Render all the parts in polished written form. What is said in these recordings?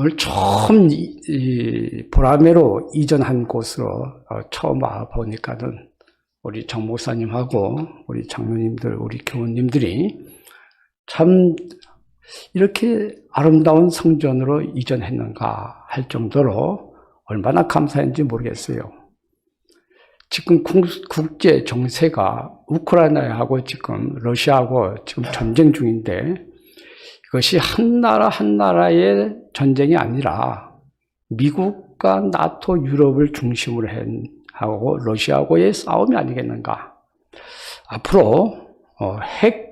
오늘 처음 보라매로 이전한 곳으로 처음 와 보니까는 우리 정 목사님하고 우리 장로님들, 우리 교우님들이 참 이렇게 아름다운 성전으로 이전했는가 할 정도로 얼마나 감사한지 모르겠어요. 지금 국제 정세가 우크라이나하고 지금 러시아하고 지금 전쟁 중인데 이것이 한 나라 한 나라의 전쟁이 아니라 미국과 나토, 유럽을 중심으로 하고 러시아하고의 싸움이 아니겠는가. 앞으로 핵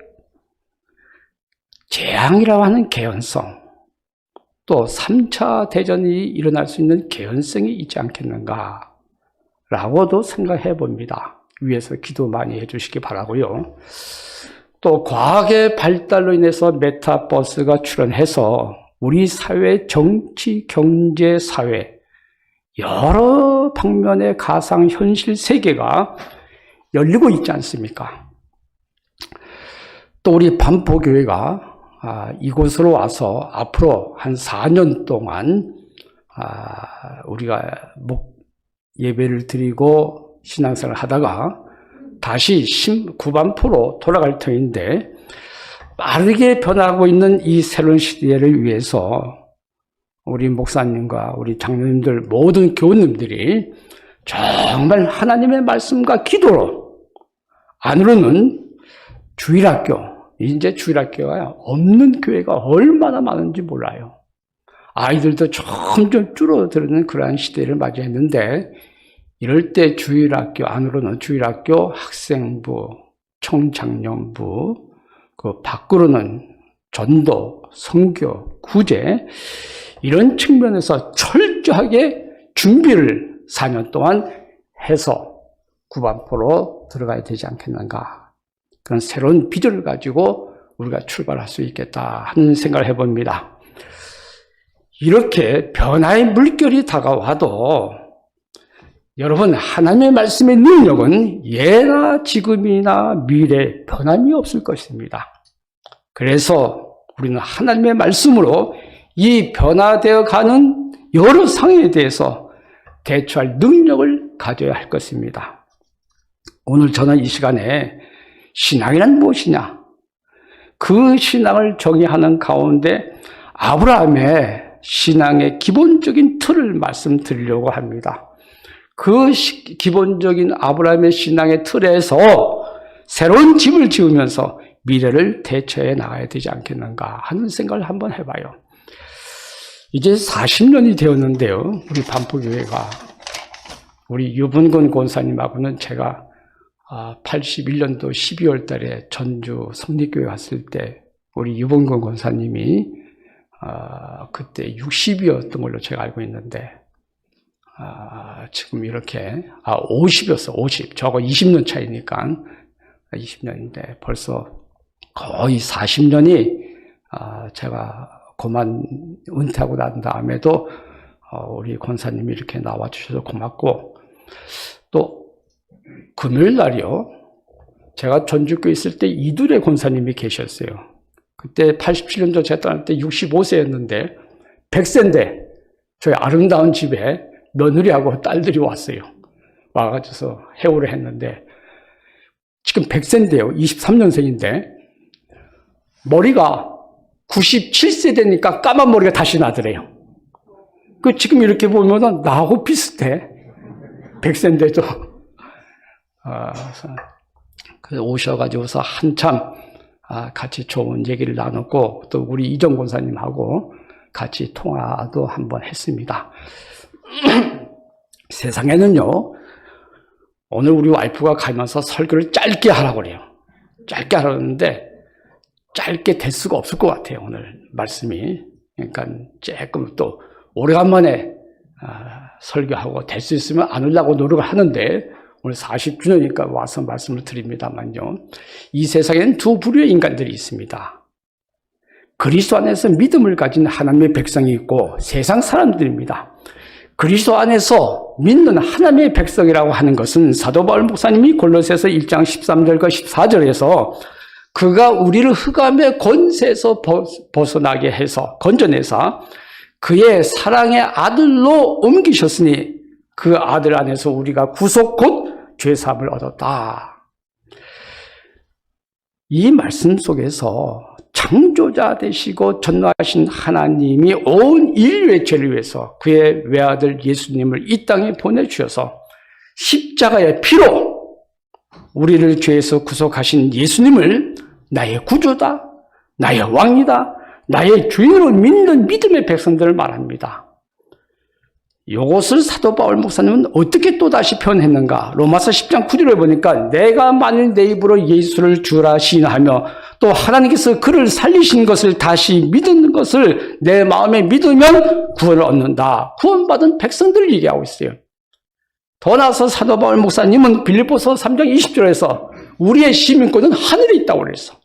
재앙이라고 하는 개연성, 또 3차 대전이 일어날 수 있는 개연성이 있지 않겠는가 라고도 생각해 봅니다. 위에서 기도 많이 해주시기 바라고요. 또 과학의 발달로 인해서 메타버스가 출현해서 우리 사회, 정치, 경제, 사회 여러 방면의 가상현실 세계가 열리고 있지 않습니까? 또 우리 반포교회가 이곳으로 와서 앞으로 한 4년 동안 우리가 예배를 드리고 신앙생활을 하다가 다시 구반포로 돌아갈 터인데 빠르게 변하고 있는 이 새로운 시대를 위해서 우리 목사님과 우리 장로님들 모든 교우님들이 정말 하나님의 말씀과 기도로 안으로는 주일학교, 이제 주일학교가 없는 교회가 얼마나 많은지 몰라요. 아이들도 점점 줄어드는 그러한 시대를 맞이했는데 이럴 때 주일학교 안으로는 주일학교 학생부, 청장년부, 그 밖으로는 전도, 선교, 구제 이런 측면에서 철저하게 준비를 4년 동안 해서 구반포로 들어가야 되지 않겠는가. 그런 새로운 비전을 가지고 우리가 출발할 수 있겠다 하는 생각을 해봅니다. 이렇게 변화의 물결이 다가와도 여러분, 하나님의 말씀의 능력은 예나 지금이나 미래 변함이 없을 것입니다. 그래서 우리는 하나님의 말씀으로 이 변화되어 가는 여러 상황에 대해서 대처할 능력을 가져야 할 것입니다. 오늘 저는 이 시간에 신앙이란 무엇이냐? 그 신앙을 정의하는 가운데 아브라함의 신앙의 기본적인 틀을 말씀드리려고 합니다. 그 기본적인 아브라함의 신앙의 틀에서 새로운 집을 지으면서 미래를 대처해 나가야 되지 않겠는가 하는 생각을 한번 해봐요. 이제 40년이 되었는데요. 우리 반포교회가 우리 유분근 권사님하고는 제가 81년도 12월 달에 전주 성립교회 갔을 때 우리 유분근 권사님이 그때 60이었던 걸로 제가 알고 있는데 지금 이렇게 50이었어. 50. 저거 20년 차이니까 20년인데 벌써 거의 40년이 제가 그만 은퇴하고 난 다음에도 우리 권사님이 이렇게 나와주셔서 고맙고, 또 금요일 날이요, 제가 전주교에 있을 때 이두래 권사님이 계셨어요. 그때 87년도 제가 떠날 때 65세였는데 100세인데 저희 아름다운 집에 며느리하고 딸들이 왔어요. 와가지고 해오를 했는데 지금 100세인데요. 23년생인데 머리가 97세 되니까 까만 머리가 다시 나더래요. 지금 이렇게 보면 나하고 비슷해. 100세인데도. 그래서 오셔가지고서 한참 같이 좋은 얘기를 나눴고, 또 우리 이정 권사님하고 같이 통화도 한번 했습니다. 세상에는요, 오늘 우리 와이프가 가면서 설교를 짧게 하라고 그래요. 짧게 하라는데 짧게 될 수가 없을 것 같아요, 오늘 말씀이. 그러니까 조금 또 오래간만에 설교하고 될 수 있으면 안 하려고 노력을 하는데 오늘 40주년이니까 와서 말씀을 드립니다만요. 이 세상에는 두 부류의 인간들이 있습니다. 그리스도 안에서 믿음을 가진 하나님의 백성이 있고 세상 사람들입니다. 그리스도 안에서 믿는 하나님의 백성이라고 하는 것은 사도 바울 목사님이 골로새서 1장 13절과 14절에서 그가 우리를 흑암의 권세에서 벗어나게 해서 건져내사 그의 사랑의 아들로 옮기셨으니 그 아들 안에서 우리가 구속 곧 죄사함을 얻었다. 이 말씀 속에서 창조자 되시고 전능하신 하나님이 온 인류의 죄를 위해서 그의 외아들 예수님을 이 땅에 보내주셔서 십자가의 피로 우리를 죄에서 구속하신 예수님을 나의 구주다, 나의 왕이다, 나의 주인으로 믿는 믿음의 백성들을 말합니다. 이것을 사도 바울 목사님은 어떻게 또다시 표현했는가? 로마서 10장 9절에 보니까 내가 만일 내 입으로 예수를 주라 시인하며 또 하나님께서 그를 살리신 것을 다시 믿는 것을 내 마음에 믿으면 구원을 얻는다. 구원받은 백성들을 얘기하고 있어요. 더 나아서 사도 바울 목사님은 빌립보서 3장 20절에서 우리의 시민권은 하늘에 있다고 그랬어.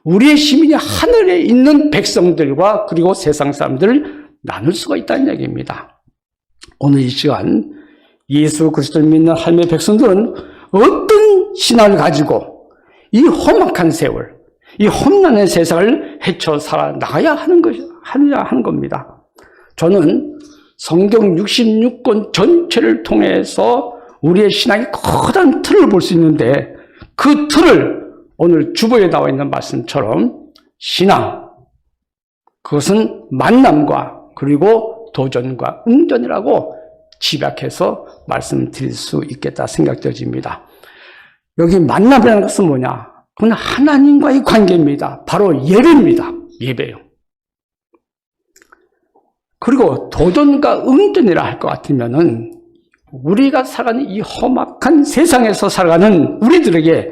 우리의 시민이 하늘에 있는 백성들과 그리고 세상 사람들을 나눌 수가 있다는 얘기입니다. 오늘 이 시간 예수 그리스도를 믿는 하나님의 백성들은 어떤 신앙을 가지고 이 험악한 세월, 이 험난한 세상을 헤쳐 살아나가야 하는 겁니다. 저는 성경 66권 전체를 통해서 우리의 신앙의 커다란 틀을 볼 수 있는데 그 틀을 오늘 주보에 나와 있는 말씀처럼 신앙, 그것은 만남과 그리고 도전과 응전이라고 집약해서 말씀드릴 수 있겠다 생각되어집니다. 여기 만남이라는 것은 뭐냐? 그건 하나님과의 관계입니다. 바로 예배입니다. 예배요. 그리고 도전과 응전이라 할 것 같으면은 우리가 살아가는 이 험악한 세상에서 살아가는 우리들에게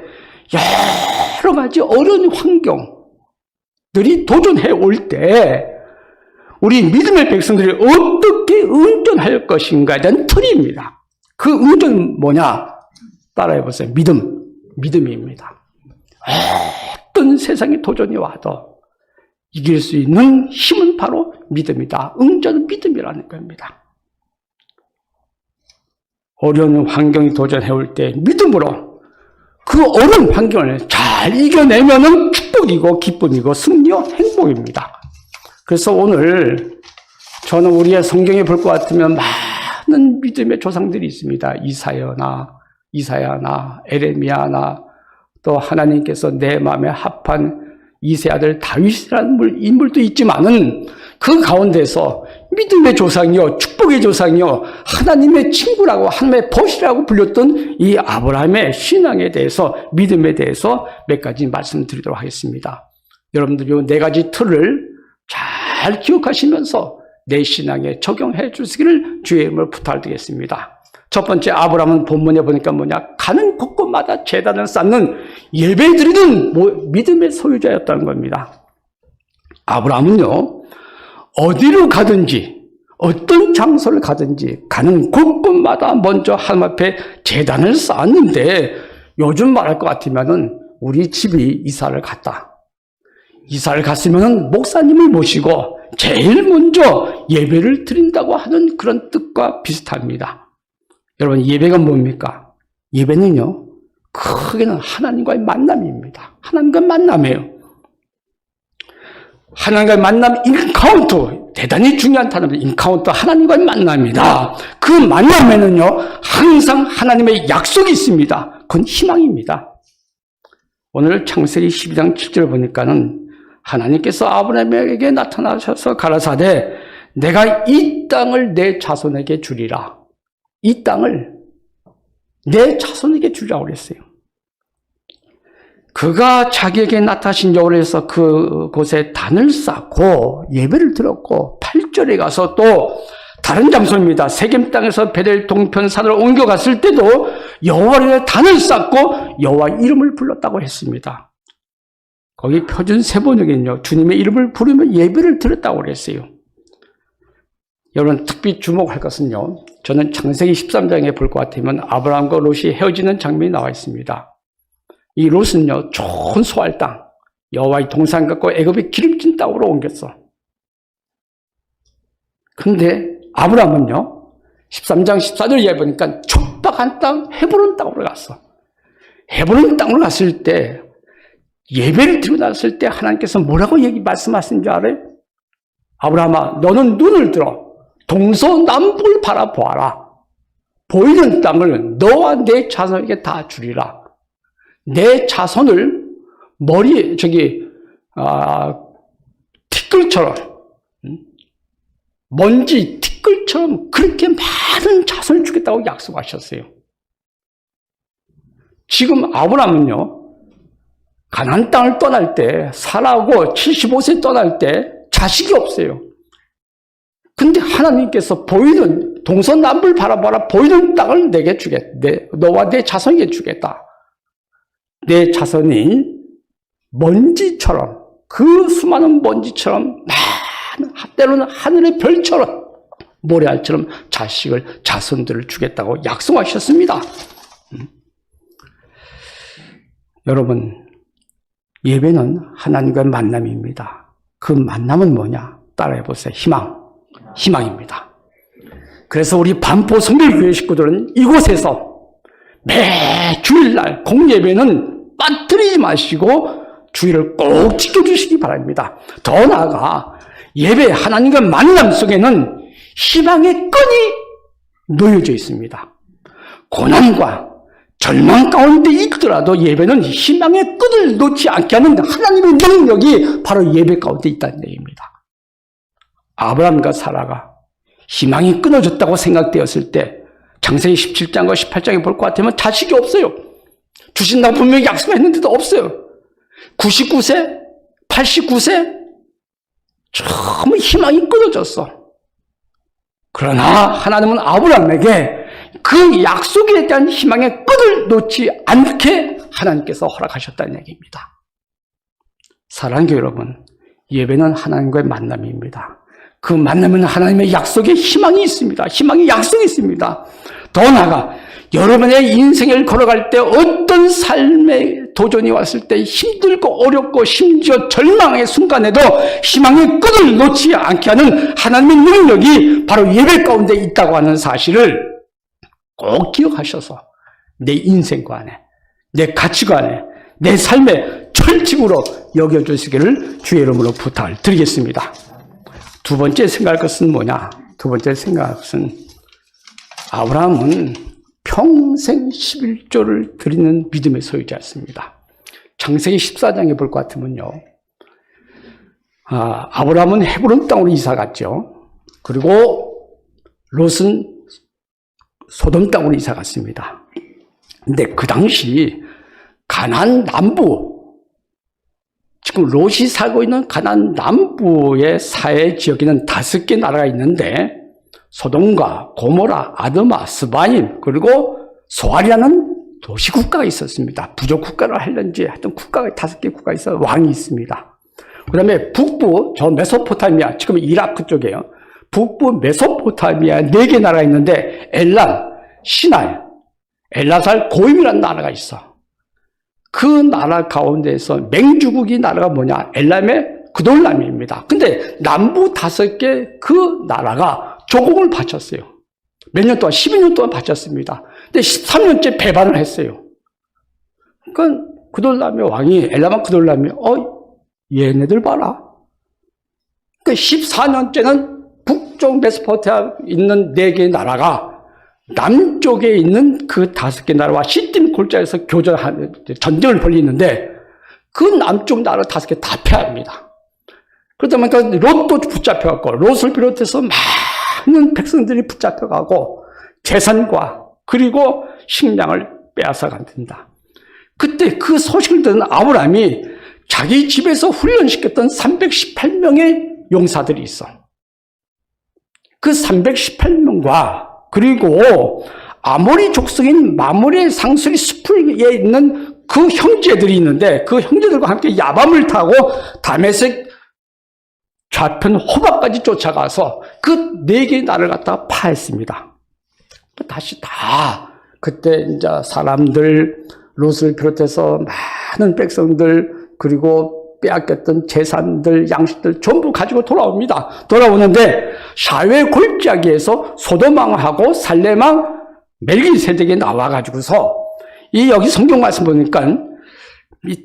여러 가지 어려운 환경들이 도전해 올 때 우리 믿음의 백성들이 어떻게 응전할 것인가에 대한 틀입니다. 그 응전은 뭐냐? 따라해보세요. 믿음입니다. 어떤 세상의 도전이 와도 이길 수 있는 힘은 바로 믿음이다. 응전은 믿음이라는 겁니다. 어려운 환경이 도전해 올 때 믿음으로 그 어려운 환경을 잘 이겨내면은 축복이고 기쁨이고 승리와 행복입니다. 그래서 오늘 저는 우리의 성경에 볼 것 같으면 많은 믿음의 조상들이 있습니다. 이사야나 에레미야나 또 하나님께서 내 마음에 합한 이세 아들 다윗이라는 인물도 있지만은 그 가운데서 믿음의 조상이요, 축복의 조상이요, 하나님의 친구라고 하나님의 벗이라고 불렸던 이 아브라함의 신앙에 대해서, 믿음에 대해서 몇 가지 말씀드리도록 하겠습니다. 여러분들 이 네 가지 틀을 잘 기억하시면서 내 신앙에 적용해 주시기를 주의 이름으로 부탁드리겠습니다. 첫 번째, 아브라함은 본문에 보니까 뭐냐? 가는 곳곳마다 제단을 쌓는 예배 드리는 믿음의 소유자였다는 겁니다. 아브라함은요, 어디로 가든지, 어떤 장소를 가든지 가는 곳곳마다 먼저 하나님 앞에 제단을 쌓았는데 요즘 말할 것 같으면은 우리 집이 이사를 갔다. 이사를 갔으면 목사님을 모시고 제일 먼저 예배를 드린다고 하는 그런 뜻과 비슷합니다. 여러분, 예배가 뭡니까? 예배는요, 크게는 하나님과의 만남입니다. 하나님과의 만남이에요. 하나님과의 만남, 인카운터, 대단히 중요한 단어입니다. 인카운터, 하나님과의 만남입니다. 그 만남에는요, 항상 하나님의 약속이 있습니다. 그건 희망입니다. 오늘 창세기 12장 7절 보니까는 하나님께서 아브라함에게 나타나셔서 가라사대 내가 이 땅을 내 자손에게 주리라. 이 땅을 내 자손에게 주라고 그랬어요. 그가 자기에게 나타나신 적으로 해서 그곳에 단을 쌓고 예배를 드렸고 8절에 가서 또 다른 장소입니다. 세겜 땅에서 베델 동편산을 옮겨갔을 때도 여호와의 단을 쌓고 여호와 이름을 불렀다고 했습니다. 거기 표준 세번역에는요, 주님의 이름을 부르며 예배를 드렸다고 그랬어요. 여러분, 특히 주목할 것은요, 저는 창세기 13장에 볼 것 같으면 아브라함과 롯이 헤어지는 장면이 나와 있습니다. 이 롯은요, 좋은 소할 땅, 여호와의 동산 갖고 애굽의 기름진 땅으로 옮겼어. 근데 아브라함은요, 13장 14절 이하에 보니까 촉박한 땅, 헤브론 땅으로 갔어. 헤브론 땅으로 갔을 때, 예배를 드리고 났을 때 하나님께서 뭐라고 말씀하신 줄 알아요? 아브라함아, 너는 눈을 들어 동서남북을 바라보아라. 보이는 땅을 너와 내 자손에게 다 주리라. 내 자손을 티끌처럼, 먼지 티끌처럼 그렇게 많은 자손을 주겠다고 약속하셨어요. 지금 아브라함은요, 가나안 땅을 떠날 때, 사라하고 75세 떠날 때 자식이 없어요. 근데 하나님께서 보이는 동서남북을 바라봐라. 보이는 땅을 내게 주겠다. 너와 내 자손에게 주겠다. 내 자손이 먼지처럼, 그 수많은 먼지처럼, 때로는 하늘의 별처럼, 모래알처럼 자손들을 주겠다고 약속하셨습니다. 여러분, 예배는 하나님과의 만남입니다. 그 만남은 뭐냐? 따라해보세요. 희망입니다. 그래서 우리 반포 성결교회 식구들은 이곳에서 매 주일날 공예배는 빠뜨리지 마시고 주의를 꼭 지켜주시기 바랍니다. 더 나아가 예배 하나님과 만남 속에는 희망의 끈이 놓여져 있습니다. 고난과 절망 가운데 있더라도 예배는 희망의 끈을 놓지 않게 하는 하나님의 능력이 바로 예배 가운데 있다는 얘기입니다. 아브라함과 사라가 희망이 끊어졌다고 생각되었을 때 창세기 17장과 18장에 볼 것 같으면 자식이 없어요. 주신다고 분명히 약속했는데도 없어요. 99세, 89세 전부 희망이 끊어졌어. 그러나 하나님은 아브라함에게 그 약속에 대한 희망의 끈을 놓지 않게 하나님께서 허락하셨다는 얘기입니다. 사랑하는 교회 여러분, 예배는 하나님과의 만남입니다. 그 만남은 하나님의 약속에 희망이 있습니다. 희망의 약속이 있습니다. 더 나아가 여러분의 인생을 걸어갈 때 어떤 삶의 도전이 왔을 때 힘들고 어렵고 심지어 절망의 순간에도 희망의 끈을 놓지 않게 하는 하나님의 능력이 바로 예배 가운데 있다고 하는 사실을 꼭 기억하셔서 내 인생과 안에, 내 가치관에, 내 삶의 철칙으로 여겨주시기를 주의 이름으로 부탁을 드리겠습니다. 두 번째 생각할 것은 뭐냐? 두 번째 생각할 것은 아브라함은 평생 11조를 드리는 믿음의 소유자였습니다. 창세기 14장에 볼 것 같으면요. 아브라함은 헤브론 땅으로 이사 갔죠. 그리고 롯은 소돔 땅으로 이사 갔습니다. 근데 그 당시 가나안 남부, 지금 롯이 살고 있는 가나안 남부의 사해 지역에는 5개 나라가 있는데 소돔과 고모라, 아드마, 스바임, 그리고 소알이라는 도시국가가 있었습니다. 부족국가를 하려는지 하여튼 국가가 5개 국가가 있어 왕이 있습니다. 그 다음에 북부, 저 메소포타미아, 지금 이라크 쪽이에요. 북부 메소포타미아 4개 나라가 있는데 엘람, 시날, 엘라살, 고임이라는 나라가 있어. 그 나라 가운데에서 맹주국이 나라가 뭐냐? 엘람의 그돌람입니다. 근데 남부 5개 그 나라가 조공을 바쳤어요. 몇 년 동안, 12년 동안 바쳤습니다. 근데 13년째 배반을 했어요. 그러니까 그돌람의 왕이, 엘람한 그돌람이, 얘네들 봐라. 그러니까 14년째는 북쪽 메소포타미아에 있는 4개의 나라가 남쪽에 있는 그 5개 나라와 시딤 골짜기에서 전쟁을 벌이는데 그 남쪽 나라 5개 다 패합니다. 그러다 보니까 롯도 붙잡혀갖고 롯을 비롯해서 많은 백성들이 붙잡혀가고 재산과 그리고 식량을 빼앗아간다. 그때 그 소식을 듣는 아브라함이 자기 집에서 훈련시켰던 318명의 용사들이 있어. 그 318명과 그리고 아모리 족속인 마므레 상수리 숲에 있는 그 형제들이 있는데 그 형제들과 함께 야밤을 타고 다메섹 좌편 호박까지 쫓아가서 그 4개의 나라를 갖다가 파했습니다. 다시 다 그때 이제 사람들, 롯을 비롯해서 많은 백성들, 그리고 빼앗겼던 재산들, 양식들 전부 가지고 돌아옵니다. 돌아오는데 샤웨 골짜기에서 소돔왕하고 살렘왕 멜기세덱이 나와가지고서 여기 성경 말씀 보니까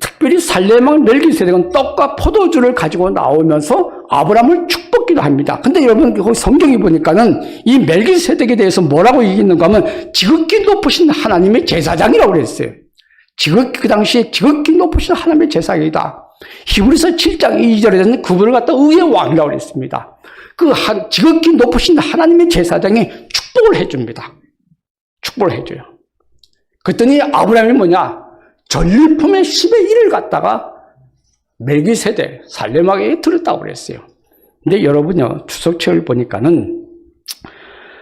특별히 살렘왕 멜기세덱은 떡과 포도주를 가지고 나오면서 아브라함을 축복해 죽었기도 합니다. 근데 여러분, 거기 성경에 보니까는 이 멜기세덱에 대해서 뭐라고 얘기했는가 하면 지극히 높으신 하나님의 제사장이라고 그랬어요. 그 당시에 지극히 높으신 하나님의 제사장이다. 히브리서 7장 2절에는 그분을 갖다 의의 왕이라고 그랬습니다. 지극히 높으신 하나님의 제사장이 축복을 해줍니다. 축복을 해줘요. 그랬더니 아브라함이 뭐냐? 전리품의 10의 1을 갖다가 멜기세덱, 살레막에게 드렸다고 그랬어요. 근데 여러분요, 추석철 보니까는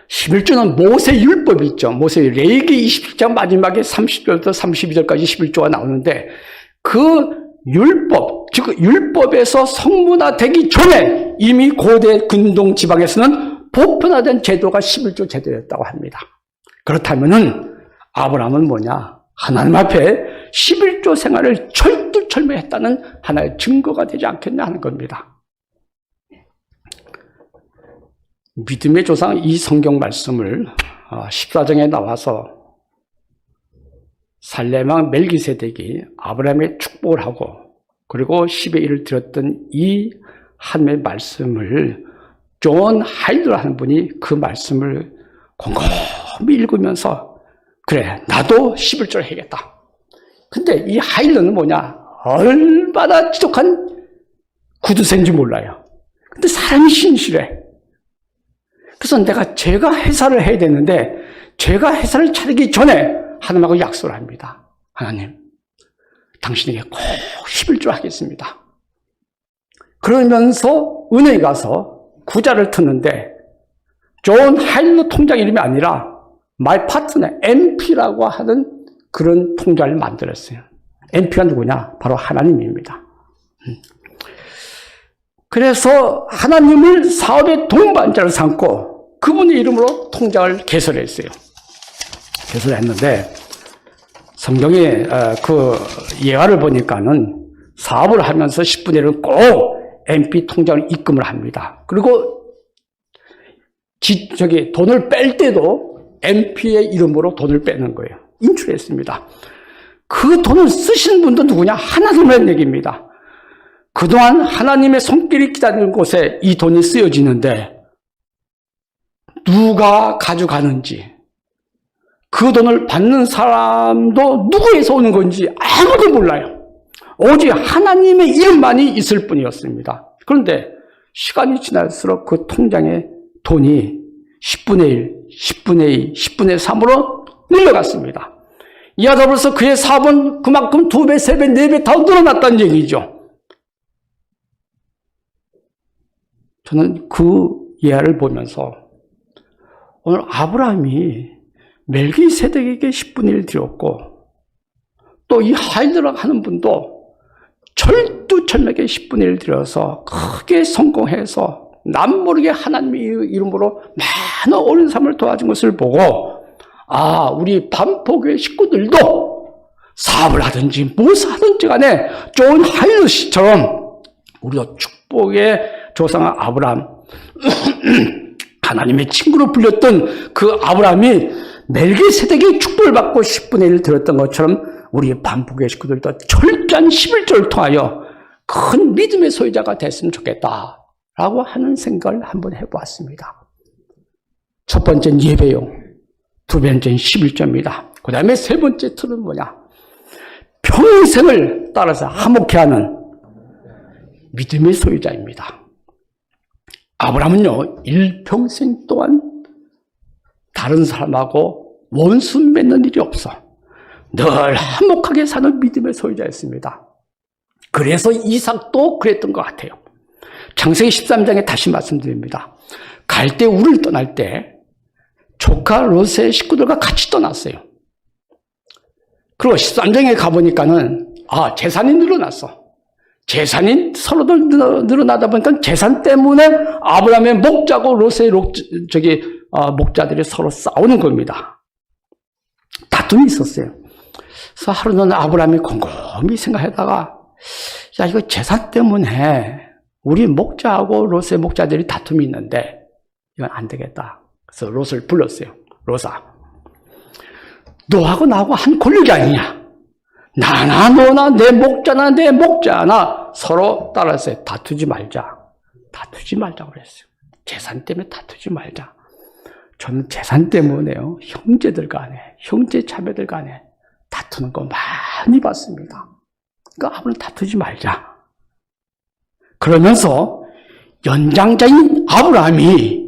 11조는 모세 율법이 있죠. 모세 레위기 27장 마지막에 30절부터 32절까지 11조가 나오는데 그 율법, 즉 율법에서 성문화되기 전에 이미 고대 근동 지방에서는 보편화된 제도가 11조 제도였다고 합니다. 그렇다면은 아브라함은 뭐냐? 하나님 앞에 11조 생활을 철두철미했다는 하나의 증거가 되지 않겠냐 하는 겁니다. 믿음의 조상 이 성경 말씀을 14장에 나와서 살레막 멜기세덱이 아브라함의 축복을 하고 그리고 10의 1을 드렸던 이 하나님의 말씀을 존 하일러라는 분이 그 말씀을 곰곰이 읽으면서 그래, 나도 11조를 해야겠다. 근데 이 하일러는 뭐냐? 얼마나 지독한 구두쇠인지 몰라요. 근데 사람이 신실해. 그래서 내가 제가 회사를 해야 되는데 제가 회사를 차리기 전에 하나님하고 약속을 합니다. 하나님, 당신에게 꼭 11조 하겠습니다. 그러면서 은행에 가서 구자를 트는데 존 하일러 통장 이름이 아니라 마이 파트너 MP라고 하는 그런 통장을 만들었어요. MP가 누구냐? 바로 하나님입니다. 그래서 하나님을 사업의 동반자를 삼고 그분의 이름으로 통장을 개설했어요. 개설했는데 성경에 그 예화를 보니까는 사업을 하면서 10분의 1은 꼭 MP 통장을 입금을 합니다. 그리고 돈을 뺄 때도 MP의 이름으로 돈을 빼는 거예요. 인출했습니다. 그 돈을 쓰신 분도 누구냐? 하나님의 얘기입니다. 그동안 하나님의 손길이 기다리는 곳에 이 돈이 쓰여지는데 누가 가져가는지 그 돈을 받는 사람도 누구에서 오는 건지 아무도 몰라요. 오직 하나님의 이름만이 있을 뿐이었습니다. 그런데 시간이 지날수록 그 통장에 돈이 10분의 1, 10분의 2, 10분의 3으로 늘려갔습니다. 이와 더불어서 그의 사업은 그만큼 2배, 3배, 4배 더 늘어났다는 얘기죠. 저는 그 예화를 보면서 오늘 아브라함이 멜기세덱에게 10분의 1 드렸고 또 이 하일러라고 하는 분도 철두철미하게 10분의 1 드려서 크게 성공해서 남모르게 하나님의 이름으로 많은 옳은 삶을 도와준 것을 보고 우리 반포교회 식구들도 사업을 하든지 무엇을 하든지 간에 존 하일러 씨처럼 우리도 축복의 조상 아브라함 하나님의 친구로 불렸던 그 아브라함이 멜기세덱이 축복을 받고 10분의 1을 드렸던 것처럼 우리 반포교회 식구들도 철저한 11조를 통하여 큰 믿음의 소유자가 됐으면 좋겠다라고 하는 생각을 한번 해보았습니다. 첫 번째는 예배용, 두 번째는 11조입니다. 그 다음에 세 번째 틀은 뭐냐? 평생을 따라서 화목해하는 믿음의 소유자입니다. 아브라함은요, 일평생 동안 다른 사람하고 원수 맺는 일이 없어. 늘 화목하게 사는 믿음의 소유자였습니다. 그래서 이삭도 그랬던 것 같아요. 창세기 13장에 다시 말씀드립니다. 갈대 우를 떠날 때 조카 롯의 식구들과 같이 떠났어요. 그리고 13장에 가보니까는 재산이 늘어났어. 재산이 서로들 늘어나다 보니까 재산 때문에 아브라함의 목자고 롯의 목자들이 서로 싸우는 겁니다. 다툼이 있었어요. 그래서 하루는 아브라함이 곰곰이 생각하다가 이거 재산 때문에 우리 목자하고 롯의 목자들이 다툼이 있는데 이건 안 되겠다. 그래서 롯을 불렀어요. 롯아, 너하고 나하고 한 권력이 아니냐? 나나 너나 내 목자나 서로 따라서 다투지 말자. 다투지 말자고 그랬어요. 재산 때문에 다투지 말자. 저는 재산 때문에요. 형제들 간에, 형제 자매들 간에 다투는 거 많이 봤습니다. 그러니까 아무나 다투지 말자. 그러면서 연장자인 아브라함이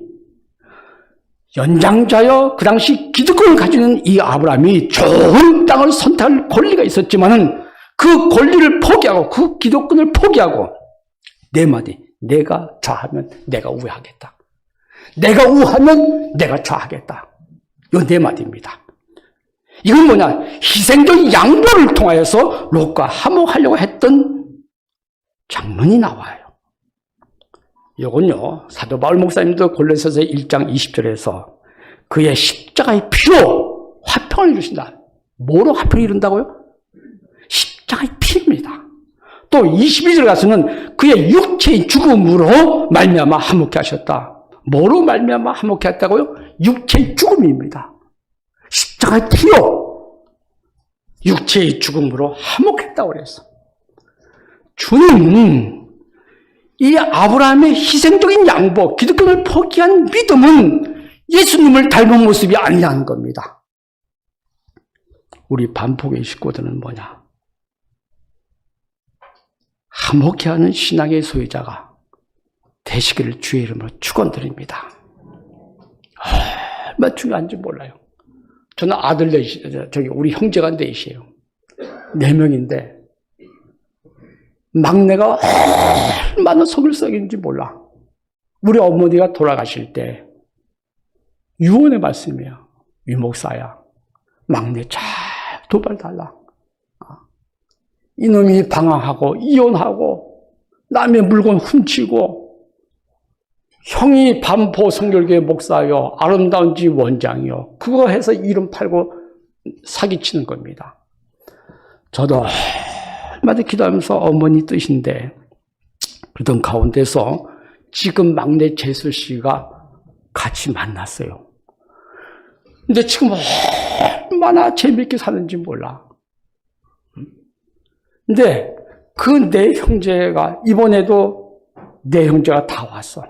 연장자여 그 당시 기득권을 가지는 이 아브라함이 좋은 땅을 선택할 권리가 있었지만은 그 권리를 포기하고 그 기득권을 포기하고 네 마디 내가 좌하면 내가 우하겠다. 내가 우하면 내가 좌하겠다. 이 네 마디입니다. 이건 뭐냐? 희생적 양보를 통하여서 롯과 화목하려고 했던 장면이 나와요. 이건요, 사도 바울 목사님도 골로새서 1장 20절에서 그의 십자가의 피로 화평을 이루신다. 뭐로 화평을 이룬다고요? 십자가의 피입니다. 또 22절 가서는 그의 육체의 죽음으로 말미암아 화목케 하셨다. 뭐로 말미암아 화목케 했다고요? 육체의 죽음입니다. 십자가의 피로 육체의 죽음으로 화목했다고 그랬어. 주님은 이 아브라함의 희생적인 양보, 기득권을 포기한 믿음은 예수님을 닮은 모습이 아니라는 겁니다. 우리 반복의 식구들은 뭐냐? 화목해 하는 신앙의 소유자가 되시기를 주의 이름으로 축원드립니다. 얼마나 중요한지 몰라요. 저는 아들 넷이, 저기 우리 형제가 넷이에요. 4명인데 막내가 얼마나 속을 썩인지 몰라. 우리 어머니가 돌아가실 때 유언의 말씀이에요. 유목사야, 막내 잘 도발달라. 이놈이 방황하고 이혼하고 남의 물건 훔치고 형이 반포 성결교회 목사요, 아름다운 집 원장이요, 그거 해서 이름 팔고 사기치는 겁니다. 저도 얼마나 기도하면서 어머니 뜻인데 그러던 가운데서 지금 막내 재수 씨가 같이 만났어요. 근데 지금 얼마나 재밌게 사는지 몰라. 근데 그 네 형제가 이번에도 네 형제가 다 왔어.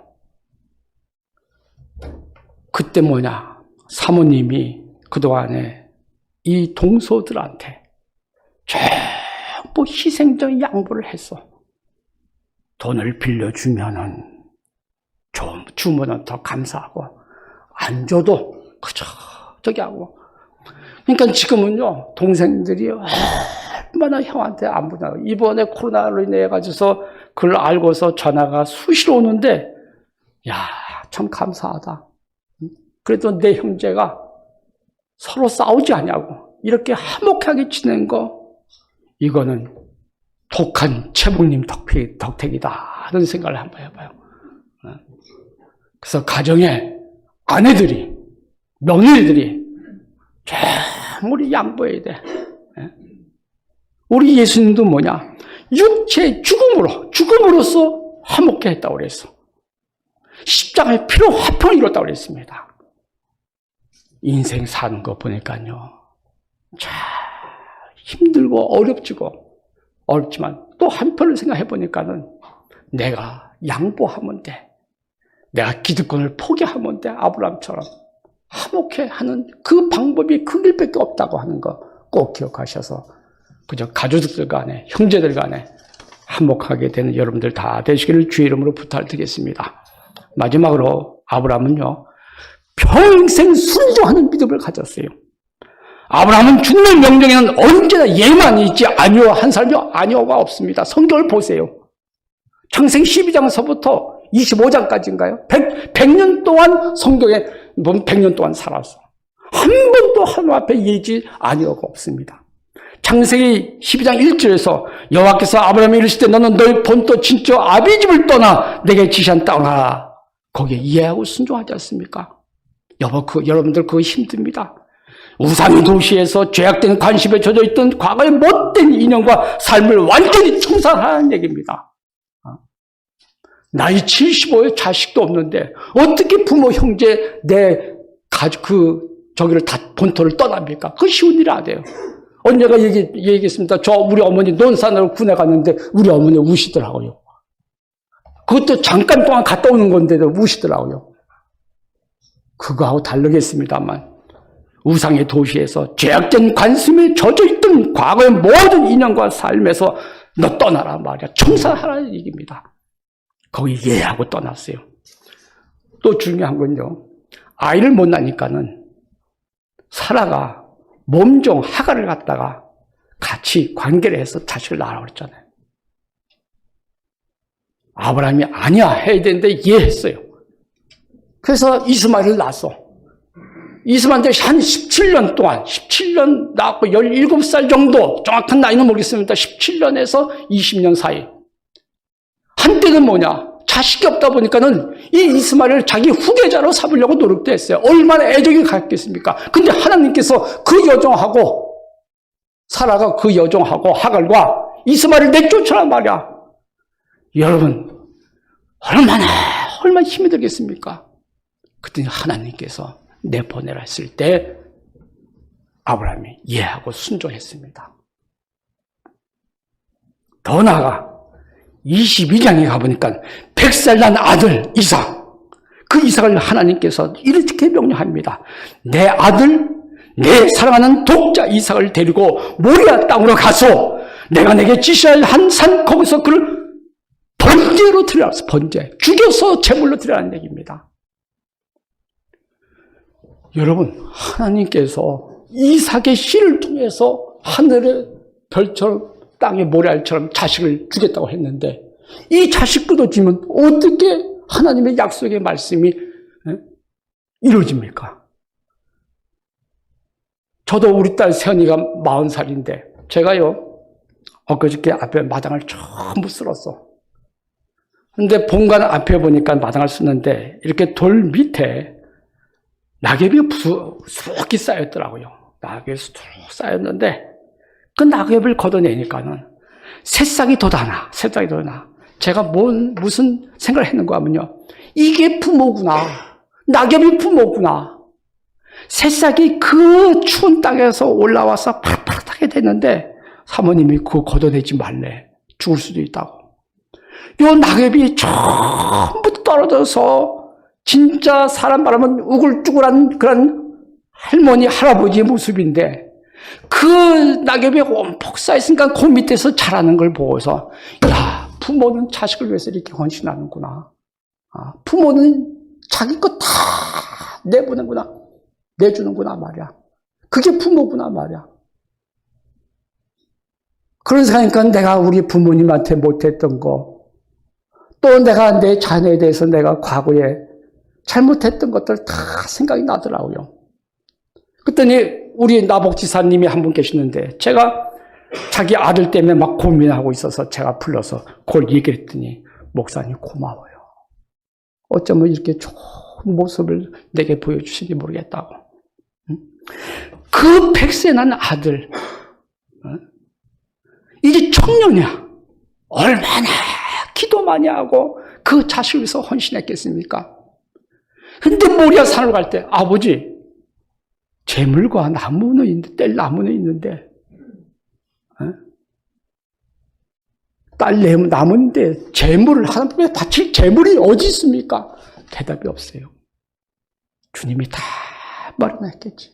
그때 뭐냐, 사모님이 그동안에 이 동서들한테 전부 희생적 양보를 했어. 돈을 빌려주면은 좀 주면은 더 감사하고 안 줘도 그저 저기 하고. 그러니까 지금은요, 동생들이 얼마나 형한테 안 보냐. 이번에 코로나로 인해 가지고서 그걸 알고서 전화가 수시로 오는데, 야, 참 감사하다. 그래도 내 형제가 서로 싸우지 않냐고 이렇게 화목하게 지낸 거, 이거는 독한 최복님 덕택이다 하는 생각을 한번 해봐요. 그래서 가정에 아내들이, 며느리들이 참 우리 양보해야 돼. 우리 예수님도 뭐냐, 육체의 죽음으로써 화목케 했다고 그랬어. 십자가의 피로 화평을 이뤘다고 그랬습니다. 인생 사는 거 보니까요, 참 힘들고 어렵지만 또 한편을 생각해 보니까는 내가 양보하면 돼. 내가 기득권을 포기하면 돼. 아브라함처럼 화목해 하는 그 방법이 그 길밖에 없다고 하는 거 꼭 기억하셔서 그저 가족들 간에, 형제들 간에 화목하게 되는 여러분들 다 되시기를 주의 이름으로 부탁드리겠습니다. 마지막으로 아브라함은요, 평생 순종하는 믿음을 가졌어요. 아브라함은 주님의 명령에는 언제나 예만이 있지 아니오 한 사람이 아니오가 없습니다. 성경을 보세요. 창세기 12장서부터 25장까지인가요? 100년 동안 성경에 보면 100년 동안 살았어. 한 번도 하나님 앞에 예지 아니오가 없습니다. 창세기 12장 1절에서 여호와께서 아브라함이 이르시되 너는 너희 본토 친척 아비 집을 떠나 내게 지시한 땅을 가라. 거기에 이해하고 순종하지 않습니까? 여러분들 그거 힘듭니다. 우상의 도시에서 죄악된 관심에 젖어있던 과거의 못된 인연과 삶을 완전히 청산하는 얘기입니다. 나이 75에 자식도 없는데 어떻게 부모, 형제, 내 가족, 저기를 다 본토를 떠납니까? 그거 쉬운 일이 아니에요. 언제가 얘기했습니다. 우리 어머니 논산으로 군에 갔는데 우리 어머니 우시더라고요. 그것도 잠깐 동안 갔다 오는 건데도 우시더라고요. 그거하고 다르겠습니다만 우상의 도시에서 죄악된 관심에 젖어있던 과거의 모든 인연과 삶에서 너 떠나라 말이야. 청산하라는 얘기입니다. 거기 예하고 떠났어요. 또 중요한 건요. 아이를 못 낳으니까는 사라가 몸종 하갈을 갖다가 같이 관계를 해서 자식을 낳으라고 그랬잖아요. 아브라함이 아니야 해야 되는데 이해했어요. 그래서 이스마엘을 낳았어. 이스마엘한테 한 17년 동안 17년 낳았고 17살 정도 정확한 나이는 모르겠습니다. 17년에서 20년 사이. 한때는 뭐냐? 자식이 없다 보니까는 이 이스마엘을 자기 후계자로 삼으려고 노력도 했어요. 얼마나 애정이 갔겠습니까? 근데 하나님께서 그 여종하고 사라가 그 여종하고 하갈과 이스마엘을 내쫓으란 말이야. 여러분 얼마나 힘이 들겠습니까? 그랬더니 하나님께서 내보내라 했을 때 아브라함이 이해하고 순종했습니다. 더 나아가 22장에 가보니까 100살 난 아들 이삭, 그 이삭을 하나님께서 이렇게 명령합니다. 내 아들, 내 사랑하는 독자 이삭을 데리고 모리아 땅으로 가서 내가 내게 지시할 한 산 거기서 그를 번제로 드리라. 번제, 죽여서 제물로 드리라는 얘기입니다. 여러분, 하나님께서 이삭의 씨를 통해서 하늘의 별처럼 땅의 모래알처럼 자식을 주겠다고 했는데 이 자식 끊어지면 어떻게 하나님의 약속의 말씀이 이루어집니까? 저도 우리 딸 세연이가 40살인데 제가요 엊그저께 앞에 마당을 전부 쓸었어. 근데 본관 앞에 보니까 마당을 쓰는데 이렇게 돌 밑에 낙엽이 수북히 쌓였더라고요. 낙엽이 수북 쌓였는데 그 낙엽을 걷어내니까는 새싹이 더 나나. 제가 무슨 생각을 했는가 하면요. 이게 부모구나. 낙엽이 부모구나. 새싹이 그 추운 땅에서 올라와서 파릇파릇하게 됐는데 사모님이 그거 걷어내지 말래. 죽을 수도 있다고. 요 낙엽이 전부 떨어져서 진짜 사람 말하면 우글쭈글한 그런 할머니, 할아버지의 모습인데 그 낙엽이 엄폭 쌓였으니까 그 밑에서 자라는 걸 보고서 야, 부모는 자식을 위해서 이렇게 헌신하는구나. 부모는 자기 거 다 내주는구나 말이야. 그게 부모구나 말이야. 그런 생각이니까 내가 우리 부모님한테 못했던 거, 또 내가 내 자녀에 대해서 내가 과거에 잘못했던 것들 다 생각이 나더라고요. 그랬더니 우리 나복지사님이 한 분 계시는데 제가 자기 아들 때문에 막 고민하고 있어서 제가 불러서 그걸 얘기했더니 목사님 고마워요. 어쩌면 이렇게 좋은 모습을 내게 보여주신지 모르겠다고. 그 100세 난 아들 이제 청년이야. 얼마나 기도 많이 하고 그 자식을 위해서 헌신했겠습니까? 근데 모리아 산으로 갈 때 아버지 재물과 나무는 있는데 뗄 나무는 있는데 딸 나무인데 재물을 하나님께 바칠 재물이 어디 있습니까? 대답이 없어요. 주님이 다 마련했겠지.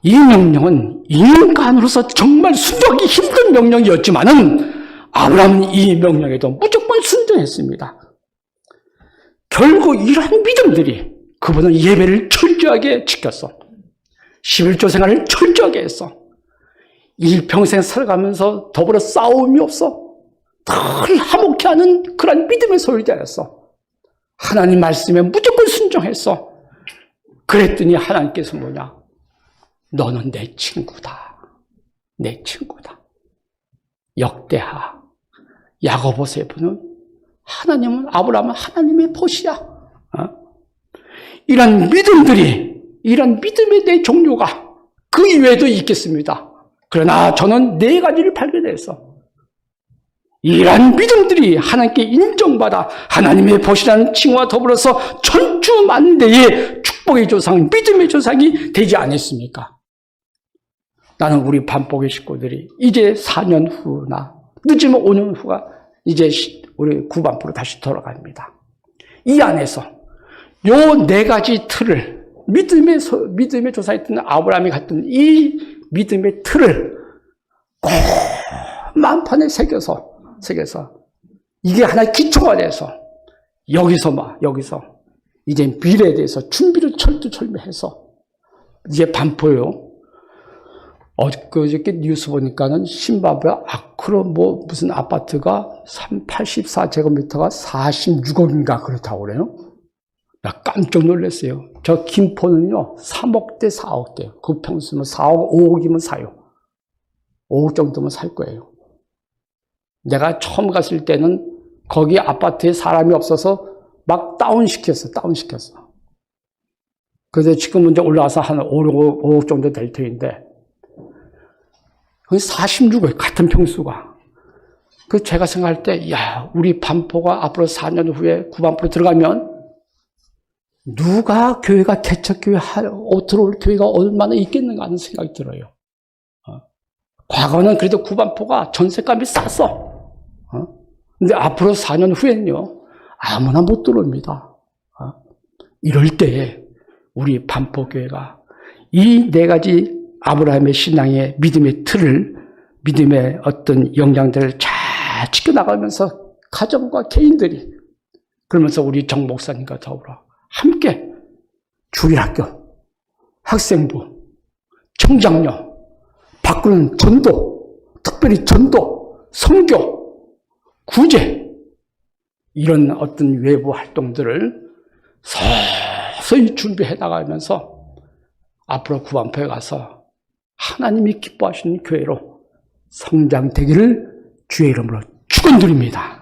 이 명령은 인간으로서 정말 순종하기 힘든 명령이었지만은 아브라함은 이 명령에도 무조건 순종했습니다. 결국 이러한 믿음들이 그분은 예배를 철저하게 지켰어. 11조 생활을 철저하게 했어. 일평생 살아가면서 더불어 싸움이 없어. 늘 화목해 하는 그런 믿음의 소유자였어. 하나님 말씀에 무조건 순종했어. 그랬더니 하나님께서 뭐냐? 너는 내 친구다. 내 친구다. 역대하. 야고보서에 보는 하나님은 아브라함은 하나님의 보시야. 이런 믿음들이, 이런 믿음의 내 종류가 그 이외에도 있겠습니다. 그러나 저는 4가지를 발견했어. 이러한 믿음들이 하나님께 인정받아 하나님의 보시라는 칭호와 더불어서 천주만대의 축복의 조상, 믿음의 조상이 되지 않았습니까? 나는 우리 반복의 식구들이 이제 4년 후나 늦으면 5년 후가 이제 우리 구반포로 다시 돌아갑니다. 이 안에서 요 네 가지 틀을 믿음의 조상이었던 아브라함이 갖던 이 믿음의 틀을 꼭 만판에 새겨서 이게 하나의 기초가 돼서 여기서 이제 미래에 대해서 준비를 철두철미해서 이제 반포요. 어저께 뉴스 보니까는 심바브웨 아크로 무슨 아파트가 84제곱미터가 46억인가 그렇다고 그래요. 나 깜짝 놀랐어요. 저 김포는요, 3억대, 4억대. 그 평수면 4억, 5억이면 사요. 5억 정도면 살 거예요. 내가 처음 갔을 때는 거기 아파트에 사람이 없어서 막 다운시켰어. 그래서 지금은 이제 올라와서 한 5억 정도 될 터인데, 46억, 같은 평수가. 그 제가 생각할 때, 야, 우리 반포가 앞으로 4년 후에 구반포로 들어가면, 누가 교회가 개척교회 들어올 교회가 얼마나 있겠는가 하는 생각이 들어요. 과거는 그래도 구반포가 전세값이 쌌어. 근데 앞으로 4년 후에는요, 아무나 못 들어옵니다. 이럴 때에 우리 반포교회가 이 네 가지 아브라함의 신앙의 믿음의 틀을, 믿음의 어떤 역량들을 잘 지켜나가면서 가정과 개인들이, 그러면서 우리 정 목사님과 더불어 함께 주일학교, 학생부, 청장녀, 바꾸는 전도, 특별히 전도, 선교, 구제, 이런 어떤 외부 활동들을 서서히 준비해 나가면서 앞으로 구반포에 가서 하나님이 기뻐하시는 교회로 성장되기를 주의 이름으로 축원드립니다.